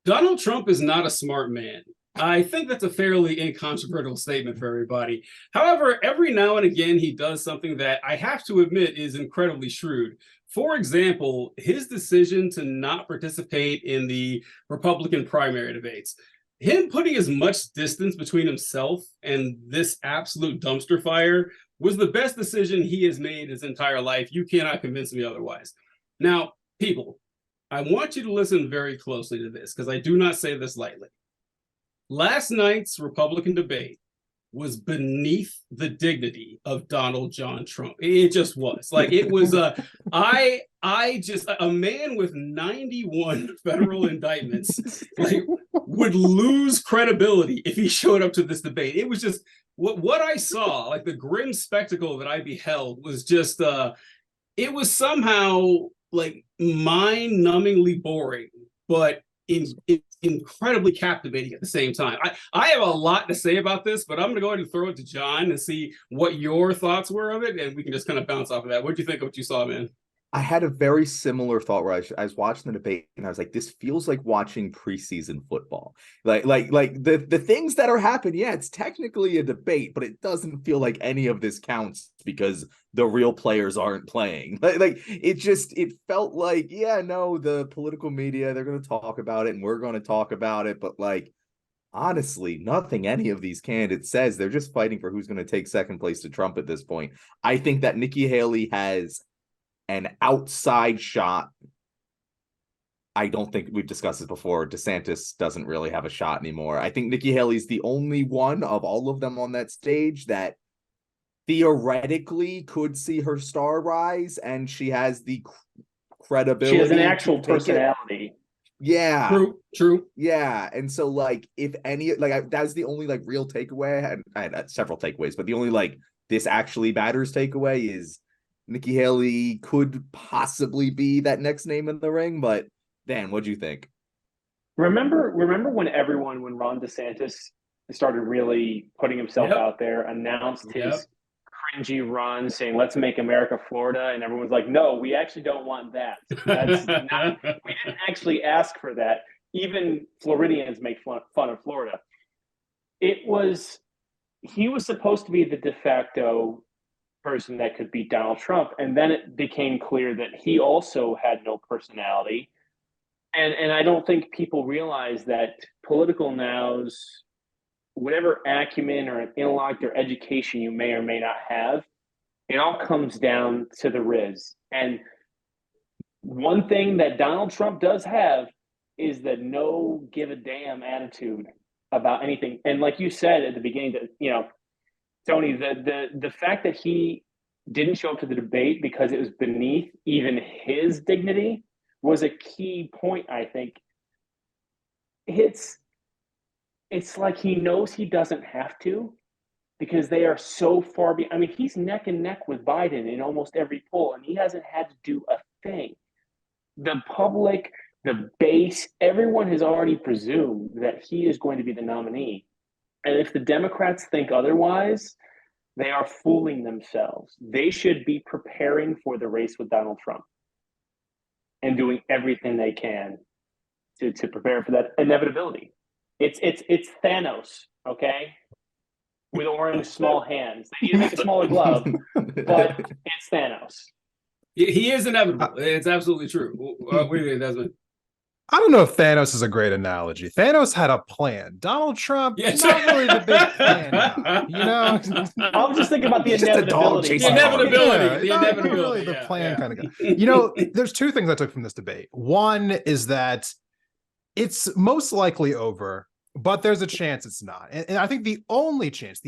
Donald Trump is not a smart man. I think that's a fairly incontrovertible statement for everybody. However, every now and again, he does something that I have to admit is incredibly shrewd. For example, his decision to not participate in the Republican primary debates. Him putting as much distance between himself and this absolute dumpster fire was the best decision he has made his entire life. You cannot convince me otherwise. Now, people, I want you to listen very closely to this because I do not say this lightly. Last night's Republican debate was beneath the dignity of Donald John Trump. It just was. Like, it was I just, a man with 91 federal indictments like would lose credibility if he showed up to this debate. It was just what I saw, like the grim spectacle that I beheld was just it was somehow like mind-numbingly boring, but incredibly captivating at the same time. I have a lot to say about this, but I'm going to go ahead and throw it to John and see what your thoughts were of it, and we can just kind of bounce off of that. What do you think of what you saw, man? I had a very similar thought where I was watching the debate and I was like, this feels like watching preseason football. Like the things that are happening, yeah, it's technically a debate, but it doesn't feel like any of this counts because the real players aren't playing. It felt like, yeah, no, the political media, they're going to talk about it and we're going to talk about it. But like, honestly, nothing any of these candidates says. They're just fighting for who's going to take second place to Trump at this point. I think that Nikki Haley has an outside shot. I don't think we've discussed this before. DeSantis doesn't really have a shot anymore. I think Nikki Haley's the only one of all of them on that stage that theoretically could see her star rise, and she has the credibility. She has an actual personality. Yeah. True. Yeah. And so like, if any, like that's the only like real takeaway. I had several takeaways, but the only like this actually matters takeaway is Nikki Haley could possibly be that next name in the ring. But Dan, what'd you think? Remember when Ron DeSantis started really putting himself out there, announced his cringy run saying, let's make America Florida. And everyone's like, no, we actually don't want that. That's not, we didn't actually ask for that. Even Floridians make fun of Florida. He was supposed to be the de facto person that could beat Donald Trump. And then it became clear that he also had no personality. And I don't think people realize that political nows, whatever acumen or intellect or education you may or may not have, it all comes down to the Riz. And one thing that Donald Trump does have is the no give a damn attitude about anything. And like you said at the beginning, that Tony, the fact that he didn't show up to the debate because it was beneath even his dignity was a key point, I think. It's like he knows he doesn't have to because they are so far behind. I mean, he's neck and neck with Biden in almost every poll, and he hasn't had to do a thing. The public, the base, everyone has already presumed that he is going to be the nominee. And if the Democrats think otherwise, they are fooling themselves. They should be preparing for the race with Donald Trump and doing everything they can to prepare for that inevitability. It's Thanos, okay? With orange small hands. They need to make a smaller glove, but it's Thanos. He is inevitable. It's absolutely true. What do you think, Desmond? I don't know if Thanos is a great analogy. Thanos had a plan. Donald Trump, not really the big plan now, I was just thinking about the inevitability. The inevitability. Not really the plan kind of guy. There's two things I took from this debate. One is that it's most likely over, but there's a chance it's not. And I think the only chance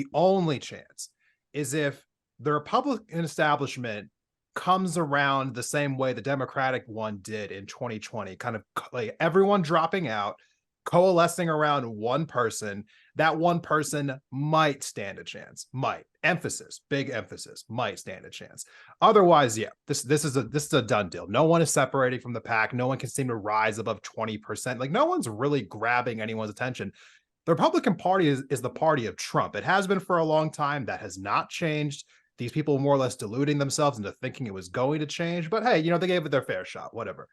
is if the Republican establishment comes around the same way the Democratic one did in 2020, kind of like everyone dropping out, coalescing around one person. That one person might stand a chance. Might. Big emphasis, might stand a chance. Otherwise, yeah, this is a done deal. No one is separating from the pack. No one can seem to rise above 20%. Like, no one's really grabbing anyone's attention. The Republican Party is the party of Trump. It has been for a long time. That has not changed. These people more or less deluding themselves into thinking it was going to change. But hey, they gave it their fair shot, whatever.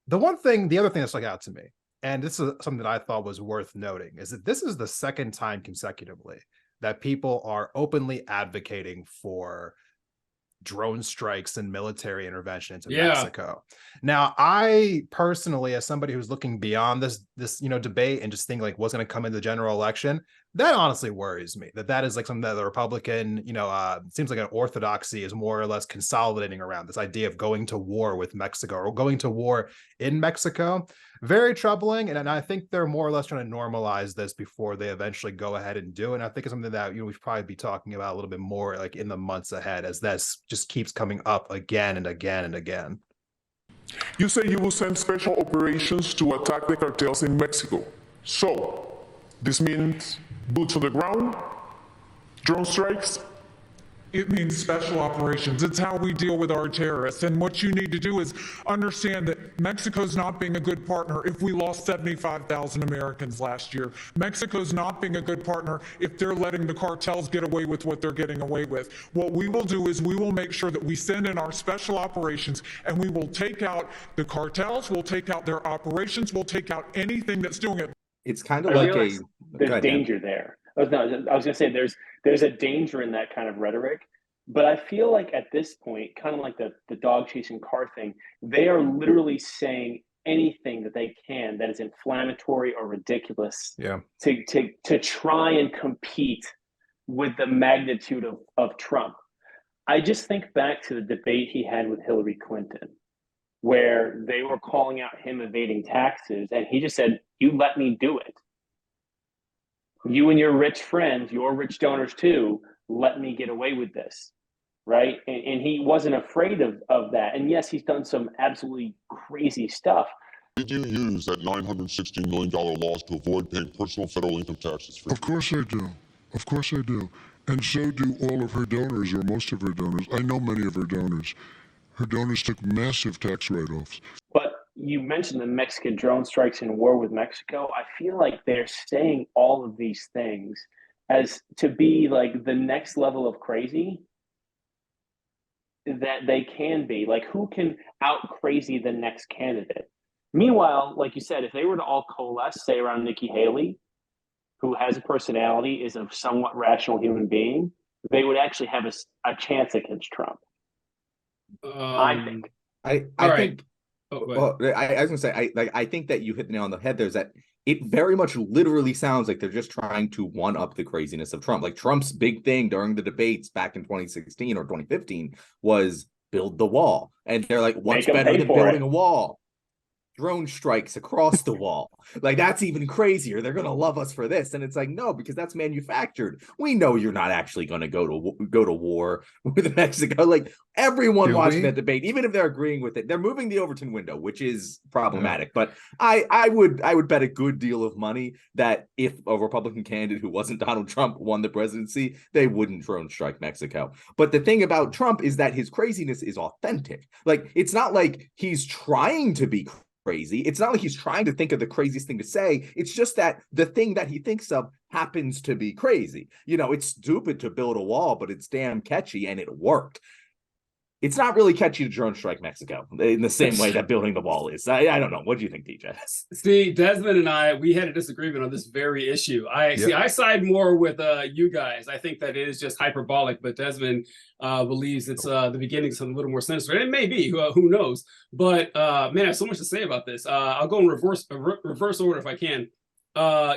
The other thing that stuck out to me and this is something that I thought was worth noting, is that this is the second time consecutively that people are openly advocating for drone strikes and military intervention into Mexico. Now, I personally, as somebody who's looking beyond this debate and just think like what's going to come in the general election, that honestly worries me. That is like something that the Republican, seems like an orthodoxy is more or less consolidating around, this idea of going to war with Mexico or going to war in Mexico. Very troubling, and I think they're more or less trying to normalize this before they eventually go ahead and do it. And I think it's something that we should probably be talking about a little bit more like in the months ahead, as this just keeps coming up again and again and again. You say you will send special operations to attack the cartels in Mexico. So, this means boots on the ground, drone strikes? It means special operations. It's how we deal with our terrorists. And what you need to do is understand that Mexico's not being a good partner if we lost 75,000 Americans last year. Mexico's not being a good partner if they're letting the cartels get away with what they're getting away with. What we will do is we will make sure that we send in our special operations, and we will take out the cartels, we'll take out their operations, we'll take out anything that's doing it. It's kind of like there's danger there. I was going to say there's a danger in that kind of rhetoric, but I feel like at this point, kind of like the dog chasing car thing, they are literally saying anything that they can that is inflammatory or ridiculous to try and compete with the magnitude of Trump. I just think back to the debate he had with Hillary Clinton, where they were calling out him evading taxes, and he just said, "You let me do it. You and your rich friends, your rich donors too, let me get away with this," right? And he wasn't afraid of that. And yes, he's done some absolutely crazy stuff. Did you use that $916 million loss to avoid paying personal federal income taxes? Of course I do. Of course I do. And so do all of her donors, or most of her donors. I know many of her donors. Her donors took massive tax write-offs. But you mentioned the Mexican drone strikes and war with Mexico. I feel like they're saying all of these things as to be like the next level of crazy that they can be. Like, who can out crazy the next candidate? Meanwhile, like you said, if they were to all coalesce, say around Nikki Haley, who has a personality, is a somewhat rational human being, they would actually have a chance against Trump. I think. I think. Well, I was gonna say, I think that you hit the nail on the head. There's that. It very much literally sounds like they're just trying to one up the craziness of Trump. Like Trump's big thing during the debates back in 2016 or 2015 was build the wall, and they're like, what's better than building a wall? Drone strikes across the wall. Like, that's even crazier. They're gonna love us for this. And it's like, no, because that's manufactured. We know you're not actually gonna go to war with Mexico. Like, everyone watching that debate, even if they're agreeing with it, they're moving the Overton window, which is problematic. But I would bet a good deal of money that if a Republican candidate who wasn't Donald Trump won the presidency, they wouldn't drone strike Mexico. But the thing about Trump is that his craziness is authentic. Like, it's not like he's trying to be crazy. It's not like he's trying to think of the craziest thing to say. It's just that the thing that he thinks of happens to be crazy. It's stupid to build a wall, but it's damn catchy, and it worked. It's not really catchy to drone strike Mexico in the same way that building the wall is. I don't know. What do you think, TJ? See, Desmond and we had a disagreement on this very issue. I side more with you guys. I think that it is just hyperbolic, but Desmond believes it's the beginning of something a little more sinister. And it may be, who knows? But man, I have so much to say about this. I'll go in reverse order if I can.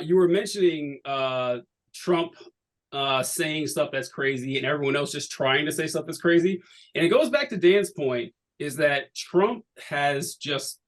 You were mentioning Trump saying stuff that's crazy and everyone else just trying to say stuff that's crazy. And it goes back to Dan's point, is that Trump has just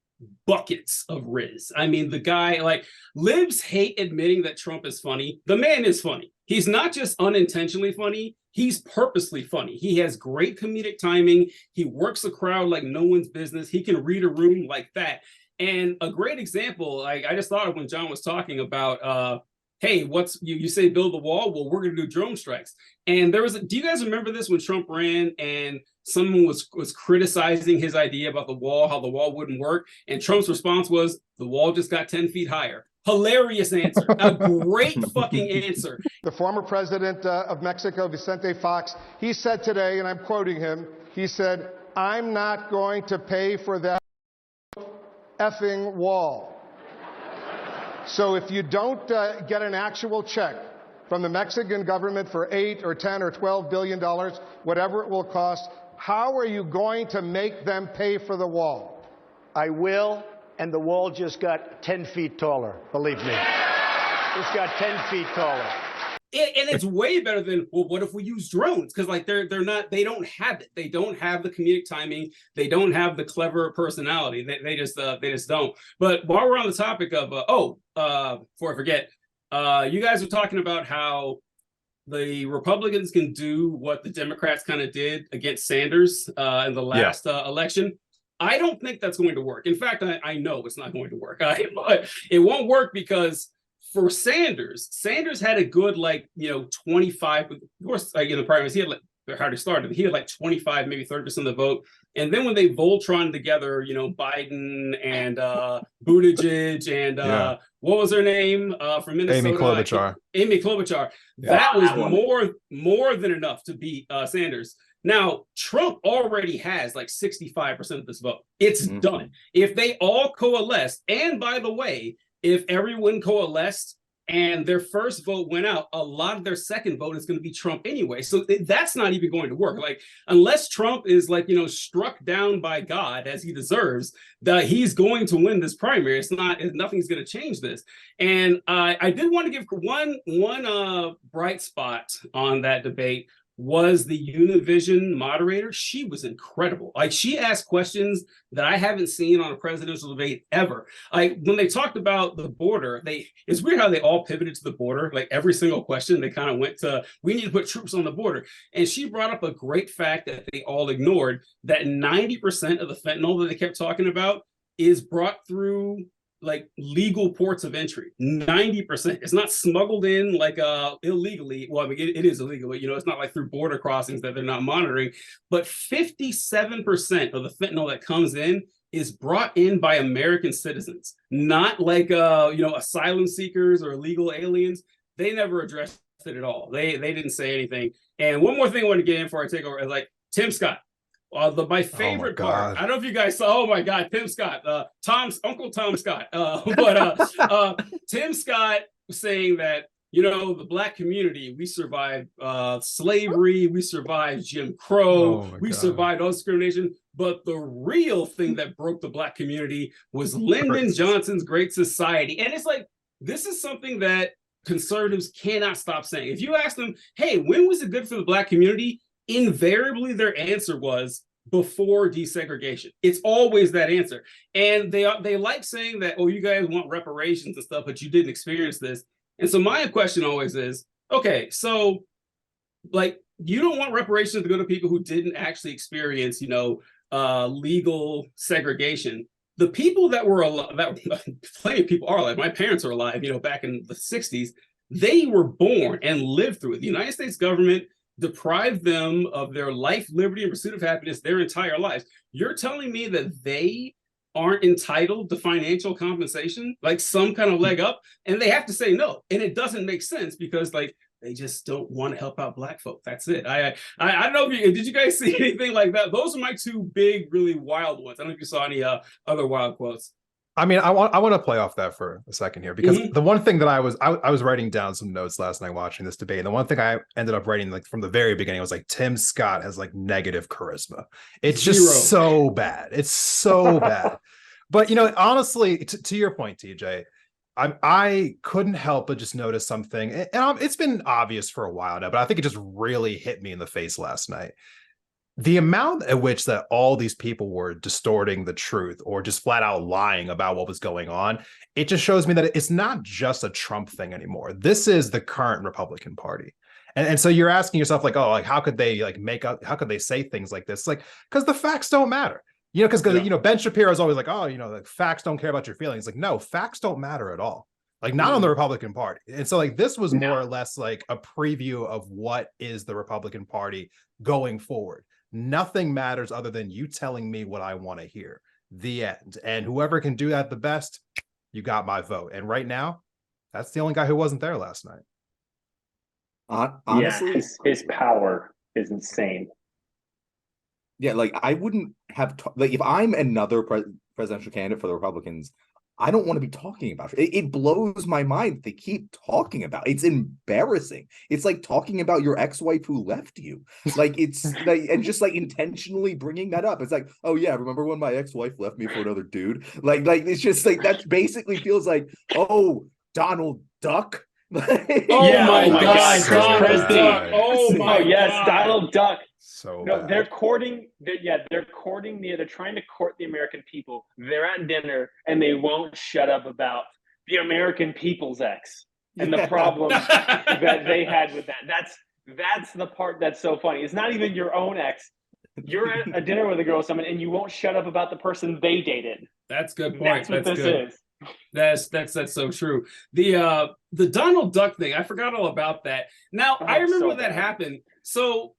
buckets of riz. I mean, the guy, like, libs hate admitting that Trump is funny. The man is funny. He's not just unintentionally funny. He's purposely funny. He has great comedic timing. He works a crowd like no one's business. He can read a room like that. And a great example, I just thought of when John was talking about, hey, you say build the wall? Well, we're going to do drone strikes. And do you guys remember this when Trump ran and someone was criticizing his idea about the wall, how the wall wouldn't work? And Trump's response was, the wall just got 10 feet higher. Hilarious answer. A great fucking answer. The former president of Mexico, Vicente Fox, he said today, and I'm quoting him, he said, "I'm not going to pay for that effing wall." So if you don't get an actual check from the Mexican government for $8 or $10 or $12 billion, whatever it will cost, how are you going to make them pay for the wall? I will, and the wall just got 10 feet taller, believe me. It's got 10 feet taller. And it's way better than, well, what if we use drones? Because like they don't have it. They don't have the comedic timing. They don't have the clever personality. They just don't. But while we're on the topic of before I forget, you guys are talking about how the Republicans can do what the Democrats kind of did against Sanders in the last election. I don't think that's going to work. In fact, I know it's not going to work. But it won't work because for Sanders had a good 25. Of course, in the primaries he had how he started. He had 25, maybe 30% of the vote. And then when they Voltron together, Biden and Buttigieg and what was her name from Minnesota? Amy Klobuchar. Yeah. That was more than enough to beat Sanders. Now, Trump already has 65% of this vote. It's done. If they all coalesce, and by the way, if everyone coalesced and their first vote went out, a lot of their second vote is going to be Trump anyway. So that's not even going to work. Unless Trump is struck down by God as he deserves, that he's going to win this primary. Nothing's going to change this. And I did want to give one bright spot on that debate was the Univision moderator. She was incredible. She asked questions that I haven't seen on a presidential debate ever. When they talked about the border, it's weird how they all pivoted to the border. Every single question, they kind of went to, we need to put troops on the border. And she brought up a great fact that they all ignored, that 90% of the fentanyl that they kept talking about is brought through legal ports of entry. 90%. It's not smuggled in illegally. Well, I mean, it is illegal, but it's not through border crossings that they're not monitoring. But 57% of the fentanyl that comes in is brought in by American citizens, not asylum seekers or illegal aliens. They never addressed it at all. They didn't say anything. And one more thing I want to get in before I take over is Tim Scott. My favorite part, I don't know if you guys saw, oh my God, Tim Scott, Uncle Tom Scott. Tim Scott was saying that, the Black community, we survived slavery, we survived Jim Crow, we survived all discrimination. But the real thing that broke the Black community was Lyndon Johnson's Great Society. And it's this is something that conservatives cannot stop saying. If you ask them, hey, when was it good for the Black community? Invariably, their answer was before desegregation. It's always that answer. And they like saying that, oh, you guys want reparations and stuff, but you didn't experience this. And so my question always is, okay, so you don't want reparations to go to people who didn't actually experience, legal segregation. The people that were alive, plenty of people are alive. My parents are alive, back in the 60s. They were born and lived through it. The United States government deprived them of their life, liberty, and pursuit of happiness their entire lives. You're telling me that they aren't entitled to financial compensation, some kind of leg up, and they have to say no. And it doesn't make sense because they just don't want to help out Black folk. That's it. I don't know if did you guys see anything like that? Those are my two big, really wild ones. I don't know if you saw any other wild quotes. I mean, I want to play off that for a second here, because the one thing that I was writing down some notes last night watching this debate, and the one thing I ended up writing from the very beginning was Tim Scott has negative charisma. It's just so bad. It's so bad. But honestly, to your point, TJ, I couldn't help but just notice something, and it's been obvious for a while now, but I think it just really hit me in the face last night. The amount at which that all these people were distorting the truth or just flat out lying about what was going on, it just shows me that it's not just a Trump thing anymore. This is the current Republican Party. And so you're asking yourself how could they how could they say things like this? Because the facts don't matter. Because Ben Shapiro is always facts don't care about your feelings. No, facts don't matter at all. Not on the Republican Party. And so this was more or less a preview of what is the Republican Party going forward. Nothing matters other than you telling me what I want to hear. The end. And whoever can do that the best, you got my vote. And right now, that's the only guy who wasn't there last night. Honestly, his power is insane. Yeah, I wouldn't have if I'm another presidential candidate for the Republicans, I don't want to be talking about it. It blows my mind that they keep talking about it. It's embarrassing. It's like talking about your ex-wife who left you. Like, it's like, and just like intentionally bringing that up. It's like, oh yeah, remember when my ex-wife left me for another dude? Like it's just like, that basically feels like, oh, Donald Duck. Oh my God, Christie. Oh my yes, God. Donald Duck. So no, bad. they're trying to court the American people. They're at dinner and they won't shut up about the American people's ex and the problems that they had with that. That's the part that's so funny. It's not even your own ex. You're at a dinner with a girl or someone and you won't shut up about the person they dated. That's a good point. That's what this is. That's so true. The Donald Duck thing, I forgot all about that. Now I remember when that happened. So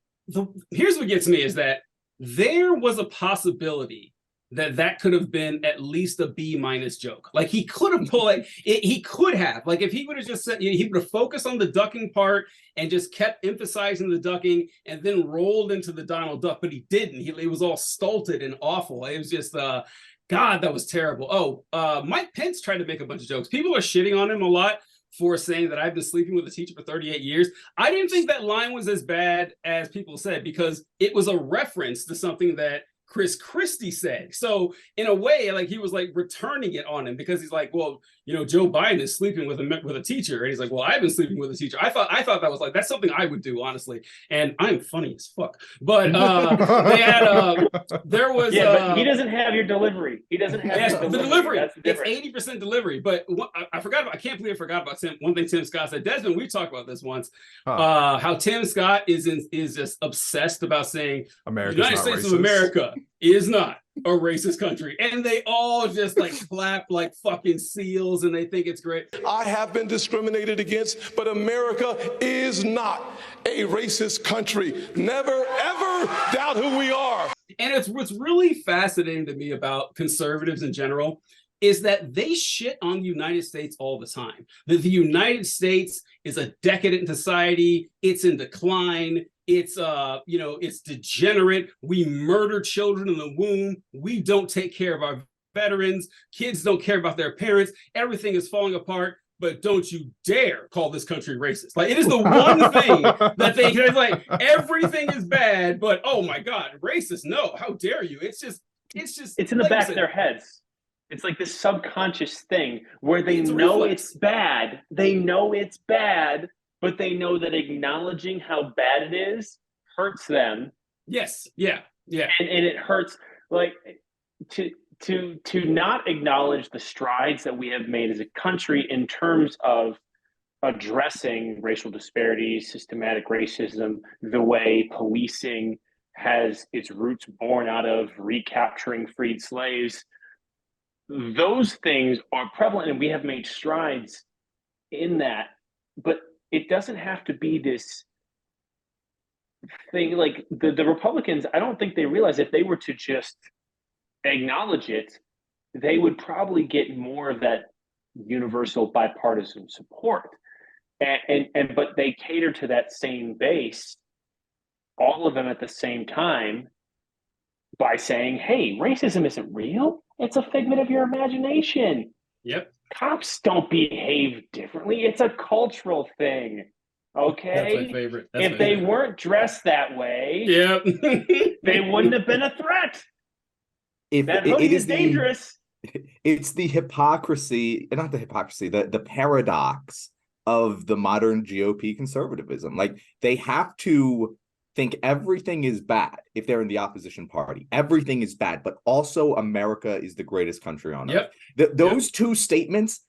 here's what gets me is that there was a possibility that could have been at least a B- joke. Like, he could have pulled he could have, like, if he would have just said, he would have focused on the ducking part and just kept emphasizing the ducking and then rolled into the Donald Duck, but he didn't. It was all stulted and awful. It was just God, that was terrible. Mike Pence tried to make a bunch of jokes. People are shitting on him a lot for saying that I've been sleeping with a teacher for 38 years. I didn't think that line was as bad as people said, because it was a reference to something that Christie said. So in a way, like, he was like returning it on him, because he's like, well, Joe Biden is sleeping with a teacher, and he's like, well, I've been sleeping with a teacher. I thought that was like, that's something I would do, honestly, and I'm funny as fuck. But they had there was but he doesn't have your delivery. He doesn't have the delivery. It's 80% delivery. But I can't believe I forgot about one thing Tim Scott said. Desmond, we talked about this once. How Tim Scott is just obsessed about saying the United States of America is not a racist country, and they all just like clap like fucking seals, and they think it's great. I have been discriminated against, but America is not a racist country. Never ever doubt who we are. And what's really fascinating to me about conservatives in general is that they shit on the United States all the time. That the United States is a decadent society, it's in decline, it's it's degenerate, we murder children in the womb, we don't take care of our veterans, kids don't care about their parents, everything is falling apart. But don't you dare call this country racist. Like, it is the one thing that they're like, everything is bad, but oh my God, racist, no, how dare you? It's in the back of their heads. It's like this subconscious thing where they know it's bad. They know it's bad, but they know that acknowledging how bad it is hurts them. Yes. Yeah. Yeah. And it hurts, like, to not acknowledge the strides that we have made as a country in terms of addressing racial disparities, systematic racism, the way policing has its roots born out of recapturing freed slaves. Those things are prevalent, and we have made strides in that, but it doesn't have to be this thing. Like, the Republicans, I don't think they realize if they were to just acknowledge it, they would probably get more of that universal bipartisan support. But they cater to that same base, all of them at the same time, by saying, hey, racism isn't real. It's a figment of your imagination. Yep. Cops don't behave differently. It's a cultural thing. Okay? That's my favorite. If they weren't dressed that way, yep. they wouldn't have been a threat. That hoodie is dangerous. It's the hypocrisy, not the hypocrisy, the paradox of the modern GOP conservatism. Like, they have to think everything is bad if they're in the opposition party. Everything is bad, but also America is the greatest country on earth. Those two statements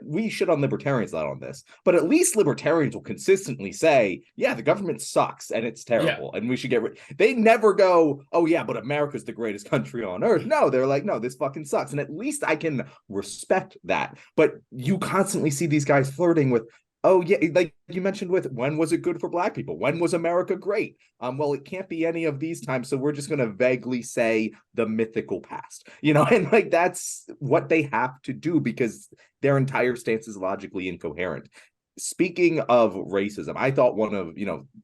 we shit on libertarians a lot on this, but at least libertarians will consistently say, yeah, the government sucks and it's terrible and we should get rid. They never go, oh yeah, but America's the greatest country on earth. No, they're like, no, this fucking sucks. And at least I can respect that. But you constantly see these guys flirting with, oh yeah, like you mentioned with, when was it good for Black people? When was America great? Well, it can't be any of these times, so we're just going to vaguely say the mythical past, and like, that's what they have to do because their entire stance is logically incoherent. Speaking of racism, I thought one of,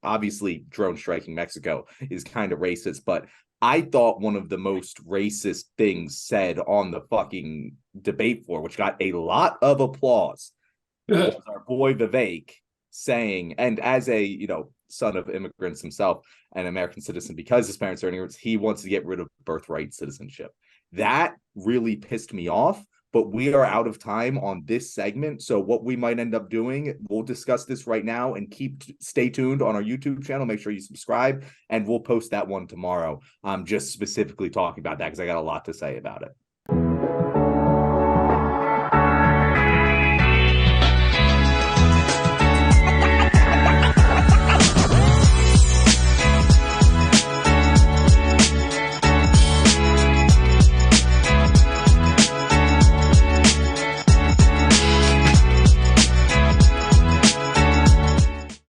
obviously drone striking Mexico is kind of racist, but I thought one of the most racist things said on the fucking debate for, which got a lot of applause, was our boy Vivek saying, and as a son of immigrants himself, an American citizen because his parents are immigrants, he wants to get rid of birthright citizenship. That really pissed me off. But we are out of time on this segment. So what we might end up doing, we'll discuss this right now, and stay tuned on our YouTube channel. Make sure you subscribe, and we'll post that one tomorrow. Just specifically talking about that because I got a lot to say about it.